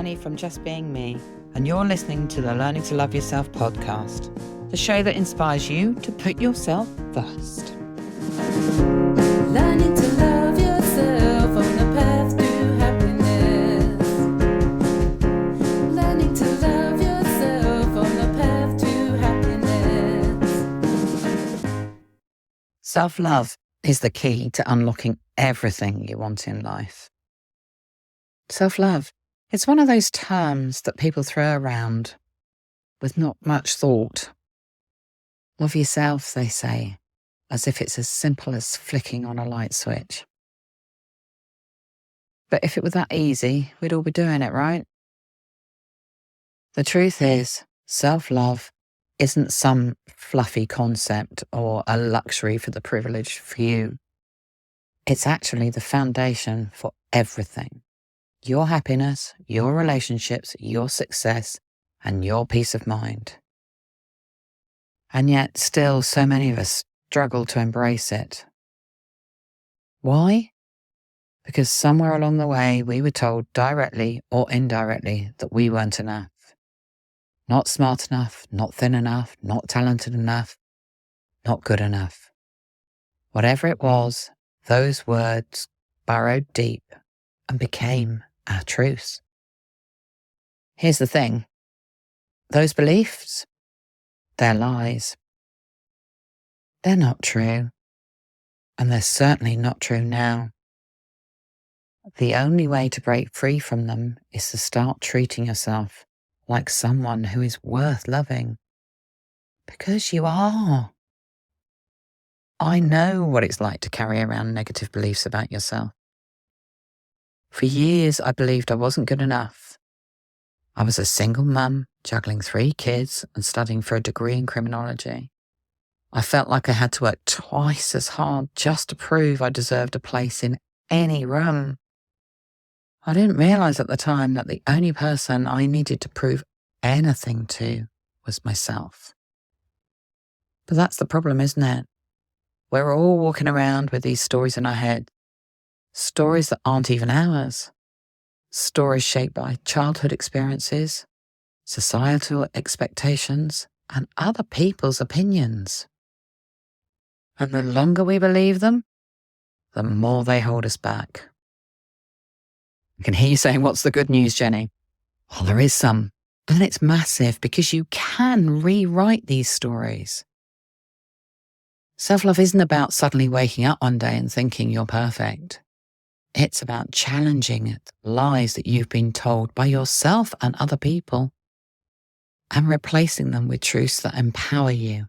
Jenny from Just Being Me, and you're listening to the Learning to Love Yourself podcast, the show that inspires you to put yourself first. Learning to love yourself on the path to happiness. Learning to love yourself on the path to happiness. Self-love is the key to unlocking everything you want in life. Self-love, it's one of those terms that people throw around with not much thought. Love yourself, they say, as if it's as simple as flicking on a light switch. But if it were that easy, we'd all be doing it, right? The truth is, self-love isn't some fluffy concept or a luxury for the privileged few. It's actually the foundation for everything. Your happiness, your relationships, your success, and your peace of mind. And yet, still, so many of us struggle to embrace it. Why? Because somewhere along the way, we were told directly or indirectly that we weren't enough. Not smart enough, not thin enough, not talented enough, not good enough. Whatever it was, those words burrowed deep and became our truths. Here's the thing. Those beliefs, they're lies. They're not true. And they're certainly not true now. The only way to break free from them is to start treating yourself like someone who is worth loving. Because you are. I know what it's like to carry around negative beliefs about yourself. For years, I believed I wasn't good enough. I was a single mum, juggling 3 kids and studying for a degree in criminology. I felt like I had to work twice as hard just to prove I deserved a place in any room. I didn't realize at the time that the only person I needed to prove anything to was myself. But that's the problem, isn't it? We're all walking around with these stories in our head. Stories that aren't even ours. Stories shaped by childhood experiences, societal expectations, and other people's opinions. And the longer we believe them, the more they hold us back. I can hear you saying, what's the good news, Jenny? Well, there is some. And it's massive because you can rewrite these stories. Self-love isn't about suddenly waking up one day and thinking you're perfect. It's about challenging lies that you've been told by yourself and other people and replacing them with truths that empower you.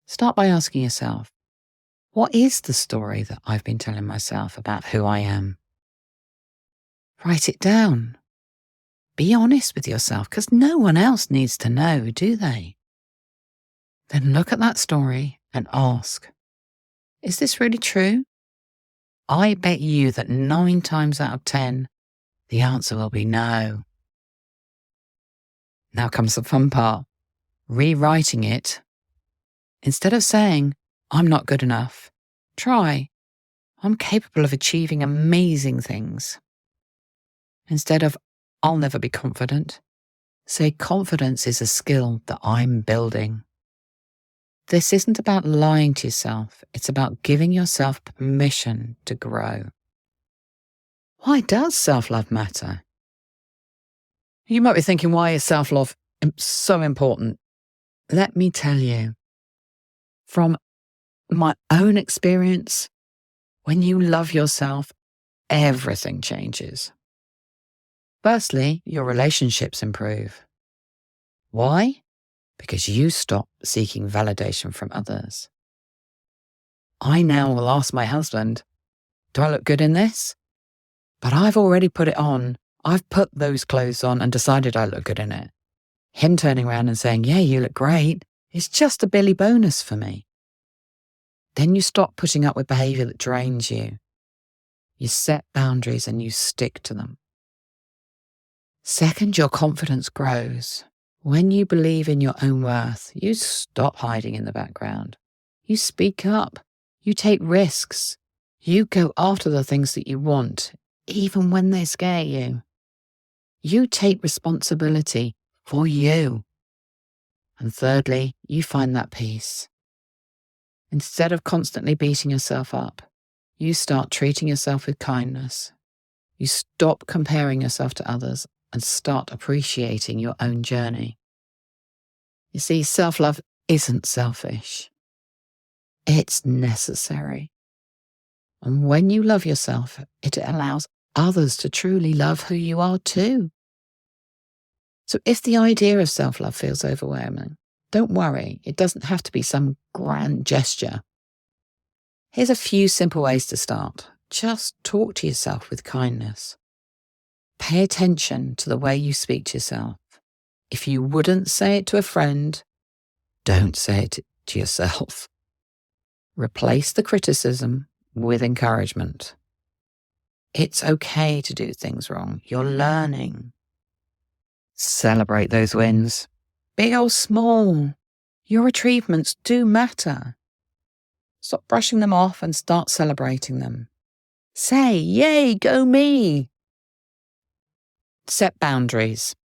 Start by asking yourself, what is the story that I've been telling myself about who I am? Write it down. Be honest with yourself because no one else needs to know, do they? Then look at that story and ask, is this really true? I bet you that 9 times out of 10, the answer will be no. Now comes the fun part, rewriting it. Instead of saying, I'm not good enough, try, I'm capable of achieving amazing things. Instead of, I'll never be confident, say confidence is a skill that I'm building. This isn't about lying to yourself. It's about giving yourself permission to grow. Why does self-love matter? You might be thinking, why is self-love so important? Let me tell you. From my own experience, when you love yourself, everything changes. Firstly, your relationships improve. Why? Because you stop seeking validation from others. I now will ask my husband, do I look good in this? But I've already put it on. I've put those clothes on and decided I look good in it. Him turning around and saying, yeah, you look great, is just a Billy bonus for me. Then you stop putting up with behavior that drains you. You set boundaries and you stick to them. Second, your confidence grows. When you believe in your own worth, you stop hiding in the background. You speak up. You take risks. You go after the things that you want, even when they scare you. You take responsibility for you. And thirdly, you find that peace. Instead of constantly beating yourself up, you start treating yourself with kindness. You stop comparing yourself to others and start appreciating your own journey. You see, self-love isn't selfish. It's necessary. And when you love yourself, it allows others to truly love who you are too. So if the idea of self-love feels overwhelming, don't worry, it doesn't have to be some grand gesture. Here's a few simple ways to start. Just talk to yourself with kindness. Pay attention to the way you speak to yourself. If you wouldn't say it to a friend, don't say it to yourself. Replace the criticism with encouragement. It's okay to do things wrong. You're learning. Celebrate those wins. Big or small. Your achievements do matter. Stop brushing them off and start celebrating them. Say, yay, go me. Set boundaries.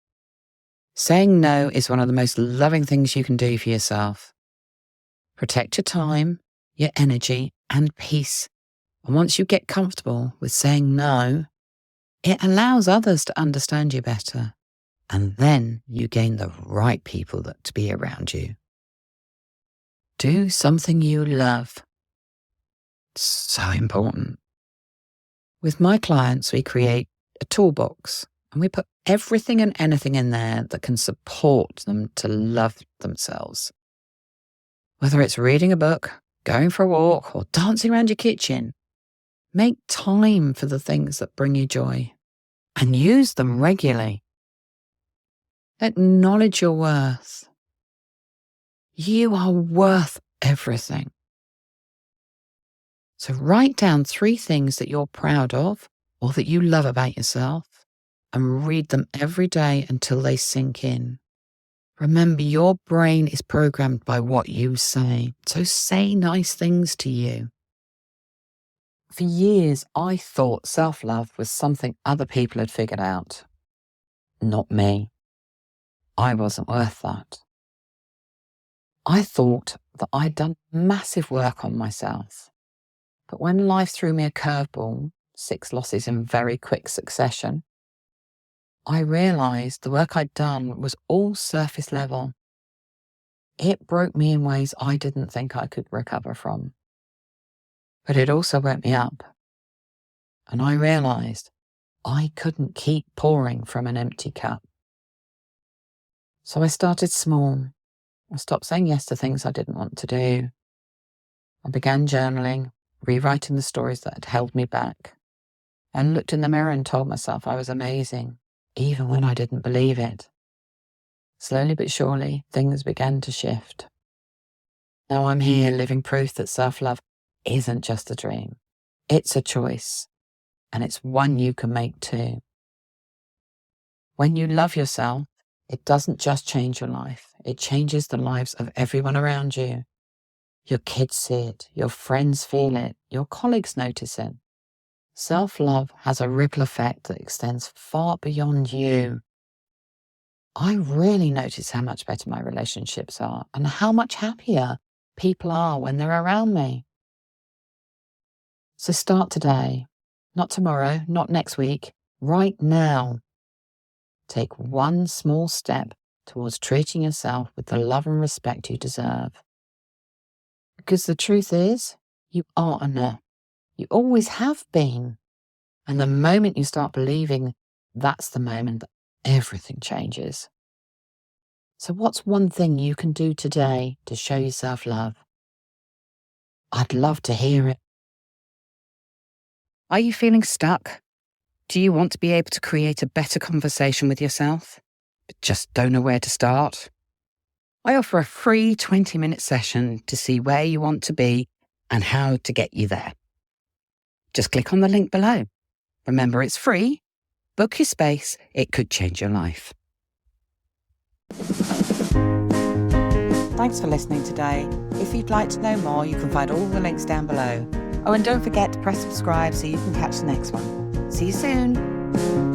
Saying no is one of the most loving things you can do for yourself. Protect your time, your energy, and peace. And once you get comfortable with saying no, it allows others to understand you better. And then you gain the right people to be around you. Do something you love. It's so important. With my clients, we create a toolbox and we put everything and anything in there that can support them to love themselves. Whether it's reading a book, going for a walk, or dancing around your kitchen, make time for the things that bring you joy and use them regularly. Acknowledge your worth. You are worth everything. So write down 3 things that you're proud of or that you love about yourself and read them every day until they sink in. Remember, your brain is programmed by what you say, so say nice things to you. For years, I thought self-love was something other people had figured out. Not me. I wasn't worth that. I thought that I'd done massive work on myself. But when life threw me a curveball, 6 losses in very quick succession, I realised the work I'd done was all surface level. It broke me in ways I didn't think I could recover from. But it also woke me up. And I realised I couldn't keep pouring from an empty cup. So I started small. I stopped saying yes to things I didn't want to do. I began journaling, rewriting the stories that had held me back, and looked in the mirror and told myself I was amazing, even when I didn't believe it. Slowly but surely, things began to shift. Now I'm here living proof that self-love isn't just a dream. It's a choice, and it's one you can make too. When you love yourself, it doesn't just change your life, it changes the lives of everyone around you. Your kids see it, your friends feel it, your colleagues notice it. Self-love has a ripple effect that extends far beyond you. I really notice how much better my relationships are and how much happier people are when they're around me. So start today, not tomorrow, not next week, right now. Take one small step towards treating yourself with the love and respect you deserve. Because the truth is, you are enough. You always have been. And the moment you start believing, that's the moment that everything changes. So what's one thing you can do today to show yourself love? I'd love to hear it. Are you feeling stuck? Do you want to be able to create a better conversation with yourself, but just don't know where to start? I offer a free 20-minute session to see where you want to be and how to get you there. Just click on the link below. Remember, it's free. Book your space. It could change your life. Thanks for listening today. If you'd like to know more, you can find all the links down below. Oh, and don't forget to press subscribe so you can catch the next one. See you soon.